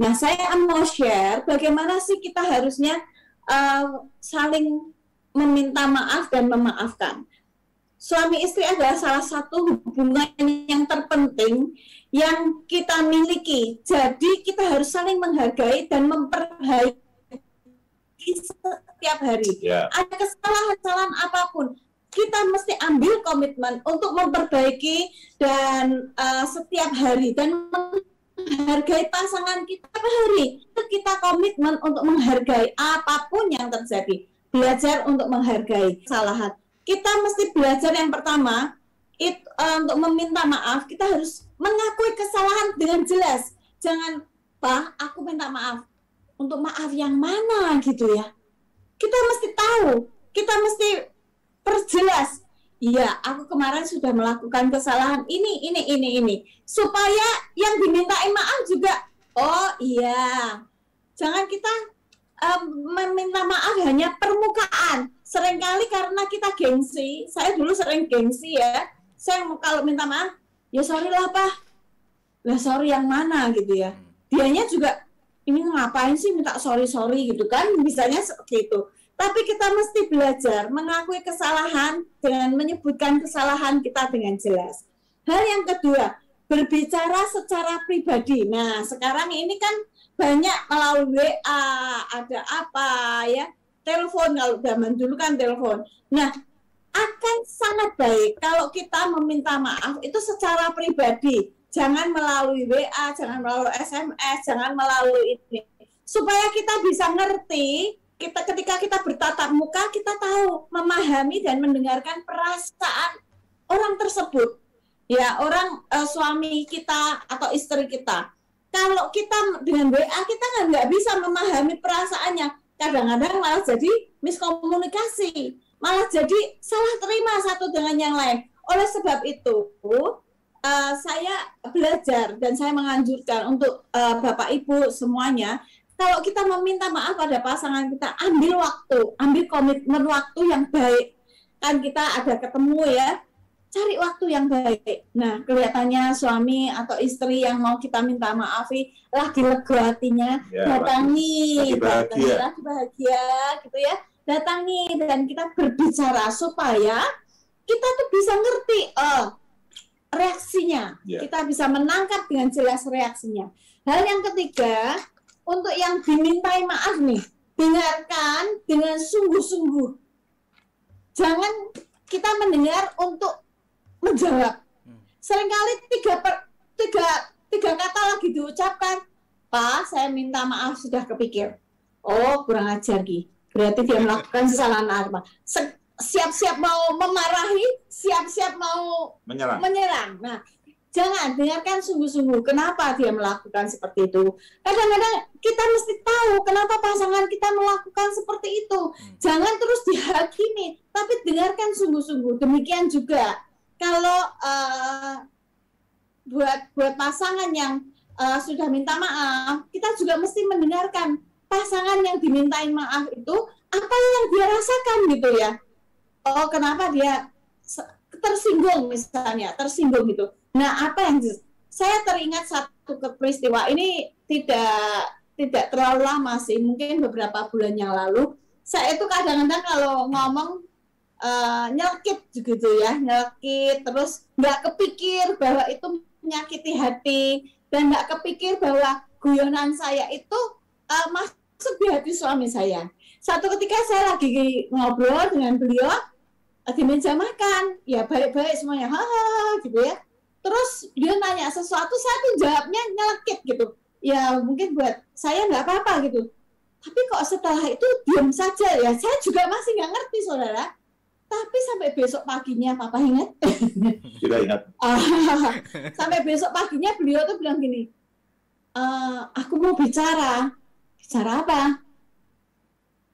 Nah, saya mau share bagaimana sih kita harusnya saling meminta maaf dan memaafkan. Suami istri adalah salah satu hubungan yang terpenting yang kita miliki. Jadi kita harus saling menghargai dan memperbaiki setiap hari. Ada kesalahan-kesalahan apapun, kita mesti ambil komitmen untuk memperbaiki dan setiap hari dan menghargai pasangan kita per hari. Kita komitmen untuk menghargai apapun yang terjadi. Belajar untuk menghargai kesalahan. Kita mesti belajar yang pertama untuk meminta maaf. Kita harus mengakui kesalahan dengan jelas. Jangan, Pak, aku minta maaf. Untuk maaf yang mana gitu ya? Kita mesti tahu. Kita mesti perjelas. Iya, aku kemarin sudah melakukan kesalahan ini. Supaya yang dimintain maaf juga, oh iya. Jangan kita meminta maaf hanya permukaan. Seringkali karena kita gengsi, saya dulu sering gengsi ya. Saya kalau minta maaf, ya sorry lah Pak. Lah sorry yang mana gitu ya. Dianya juga, ini ngapain sih minta sorry gitu kan. Misalnya seperti itu. Tapi kita mesti belajar mengakui kesalahan dengan menyebutkan kesalahan kita dengan jelas. Hal yang kedua, berbicara secara pribadi. Nah, sekarang ini kan banyak melalui WA, ada apa ya, telepon, kalau zaman dulu kan telepon. Nah, akan sangat baik kalau kita meminta maaf itu secara pribadi. Jangan melalui WA, jangan melalui SMS, jangan melalui ini. Supaya kita bisa ngerti, ketika kita bertatap muka, kita tahu, memahami dan mendengarkan perasaan orang tersebut. Ya, orang suami kita atau istri kita. Kalau kita dengan WA, kita nggak bisa memahami perasaannya. Kadang-kadang malah jadi miskomunikasi. Malah jadi salah terima satu dengan yang lain. Oleh sebab itu, saya belajar dan saya menganjurkan untuk Bapak Ibu semuanya, kalau kita meminta maaf pada pasangan kita, ambil waktu, ambil komitmen waktu yang baik. Kan kita ada ketemu ya, cari waktu yang baik. Nah, kelihatannya suami atau istri yang mau kita minta maafi lagi lega hatinya, ya, datangi, lagi bahagia gitu ya, datangi dan kita berbicara supaya kita tuh bisa ngerti reaksinya, kita bisa menangkap dengan jelas reaksinya. Hal yang ketiga, untuk yang dimintai maaf nih, dengarkan dengan sungguh-sungguh. Jangan kita mendengar untuk menjawab. Seringkali tiga kata lagi diucapkan, Pak, saya minta maaf sudah kepikir. Oh, kurang ajar Ki. Berarti dia melakukan kesalahan apa? Siap-siap mau memarahi, siap-siap mau menyerang. Nah, jangan, dengarkan sungguh-sungguh kenapa dia melakukan seperti itu. Kadang-kadang kita mesti tahu kenapa pasangan kita melakukan seperti itu. Jangan terus dihakimi, tapi dengarkan sungguh-sungguh. Demikian juga kalau buat pasangan yang sudah minta maaf, kita juga mesti mendengarkan pasangan yang dimintain maaf itu apa yang dia rasakan gitu ya. Oh, kenapa dia tersinggung misalnya, tersinggung gitu. Nah, apa yang saya teringat satu peristiwa ini tidak terlalu lama sih, mungkin beberapa bulan yang lalu. Saya itu kadang-kadang kalau ngomong nyelkit gitu ya, nyelkit terus nggak kepikir bahwa itu menyakiti hati dan nggak kepikir bahwa guyonan saya itu masuk di hati suami saya. Satu ketika saya lagi ngobrol dengan beliau di meja makan, ya baik-baik semuanya, hahaha gitu ya. Terus dia nanya sesuatu, saya tuh jawabnya nyelekit gitu. Ya mungkin buat saya nggak apa-apa gitu. Tapi kok setelah itu diam saja ya, saya juga masih nggak ngerti saudara. Tapi sampai besok paginya, Papa ingat? Tidak ingat. Sampai besok paginya beliau tuh bilang gini, aku mau bicara. Bicara apa?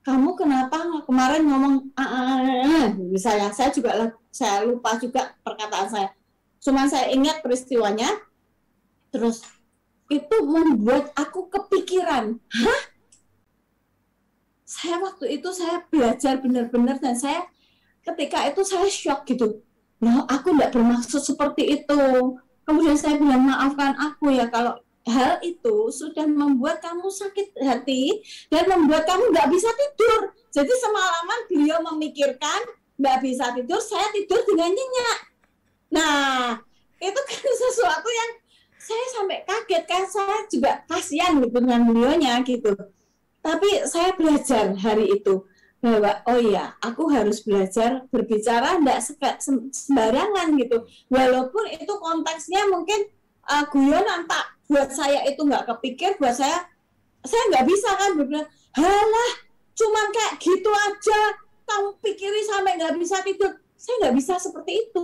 Kamu kenapa kemarin ngomong misalnya, saya lupa juga perkataan saya. Cuma saya ingat peristiwanya, terus itu membuat aku kepikiran. Hah? Saya waktu itu saya belajar benar-benar dan saya ketika itu saya shock gitu. Nah, aku tidak bermaksud seperti itu. Kemudian saya bilang, maafkan aku ya kalau hal itu sudah membuat kamu sakit hati dan membuat kamu nggak bisa tidur. Jadi semalaman beliau memikirkan nggak bisa tidur, saya tidur dengan nyenyak. Nah, itu kan sesuatu yang saya sampai kaget, kan saya juga kasihan gitu dengan beliaunya gitu. Tapi saya belajar hari itu bahwa oh ya, aku harus belajar berbicara tidak sembarangan gitu. Walaupun itu konteksnya mungkin guyonan, tak buat saya itu nggak kepikir, buat saya nggak bisa kan berbilang, halah cuman kayak gitu aja kamu pikiri sampai nggak bisa tidur. Saya nggak bisa seperti itu,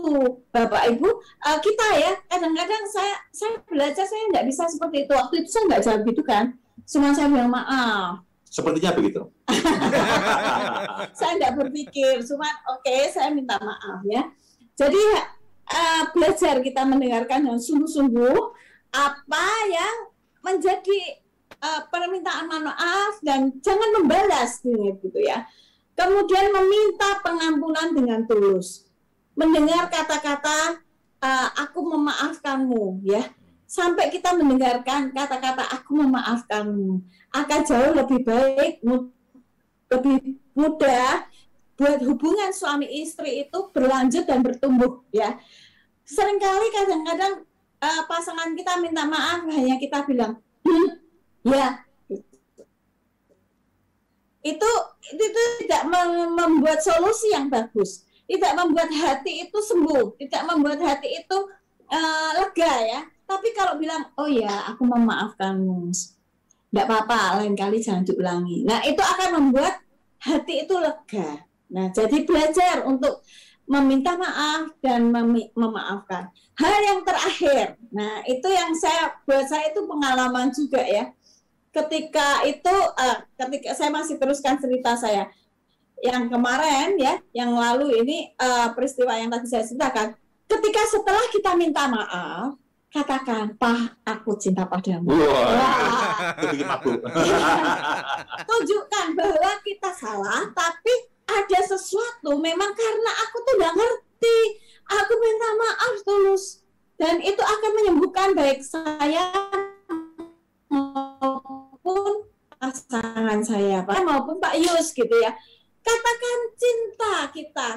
Bapak Ibu. Kita ya kadang-kadang saya belajar, saya nggak bisa seperti itu. Waktu itu saya nggak jawab gitu kan, cuma saya bilang maaf. Sepertinya begitu. Saya nggak berpikir, cuma oke, saya minta maaf ya. Jadi belajar kita mendengarkan dengan sungguh-sungguh apa yang menjadi permintaan maaf dan jangan membalas gitu ya. Kemudian meminta pengampunan dengan tulus. Mendengar kata-kata aku memaafkanmu ya. Sampai kita mendengarkan kata-kata aku memaafkanmu akan jauh lebih baik, lebih mudah buat hubungan suami istri itu berlanjut dan bertumbuh ya. Seringkali kadang-kadang pasangan kita minta maaf hanya kita bilang ya. Itu tidak membuat solusi yang bagus, tidak membuat hati itu sembuh, tidak membuat hati itu lega ya. Tapi kalau bilang oh ya aku memaafkanmu, tidak apa-apa, lain kali jangan diulangi. Nah itu akan membuat hati itu lega. Nah jadi belajar untuk meminta maaf dan memaafkan. Hal yang terakhir, nah itu yang buat saya itu pengalaman juga ya. Ketika saya masih teruskan cerita saya yang kemarin ya, yang lalu ini peristiwa yang tadi saya ceritakan. Ketika setelah kita minta maaf, katakan, Pak, aku cinta padamu. Tunjukkan bahwa kita salah, tapi ada sesuatu. Memang karena aku tuh nggak ngerti, aku minta maaf tulus, dan itu akan menyembuhkan baik saya maupun pasangan saya, Pak, maupun Pak Yus gitu ya. Katakan cinta kita,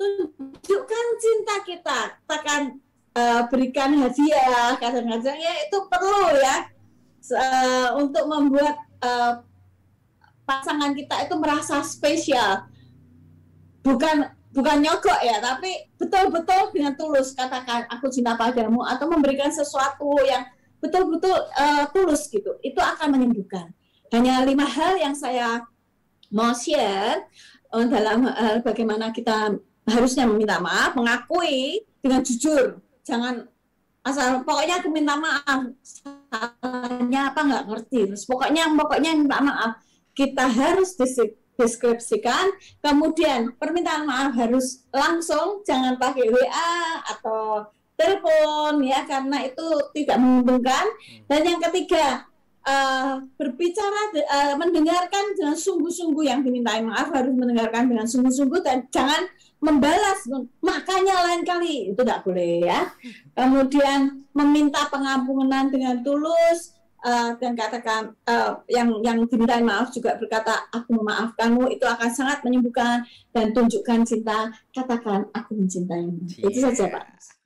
tunjukkan cinta kita, katakan berikan hadiah, kadang-kadang ya itu perlu ya untuk membuat pasangan kita itu merasa spesial, bukan nyogok ya, tapi betul-betul dengan tulus katakan aku cinta padamu, atau memberikan sesuatu yang betul-betul tulus gitu, itu akan menyembuhkan. Hanya 5 hal yang saya mau share dalam bagaimana kita harusnya meminta maaf, mengakui dengan jujur, jangan asal pokoknya aku minta maaf, salahnya apa nggak ngerti, terus pokoknya minta maaf. Kita harus deskripsikan, kemudian permintaan maaf harus langsung, jangan pakai WA atau telepon ya, karena itu tidak menguntungkan. Dan yang ketiga, berbicara, mendengarkan dengan sungguh-sungguh, yang dimintai maaf harus mendengarkan dengan sungguh-sungguh dan jangan membalas, makanya lain kali, itu tidak boleh ya. Kemudian meminta pengampunan dengan tulus, dan katakan yang dimintai maaf juga berkata aku memaafkanmu, itu akan sangat menyembuhkan, dan tunjukkan cinta, katakan aku mencintaimu. Itu saja Pak.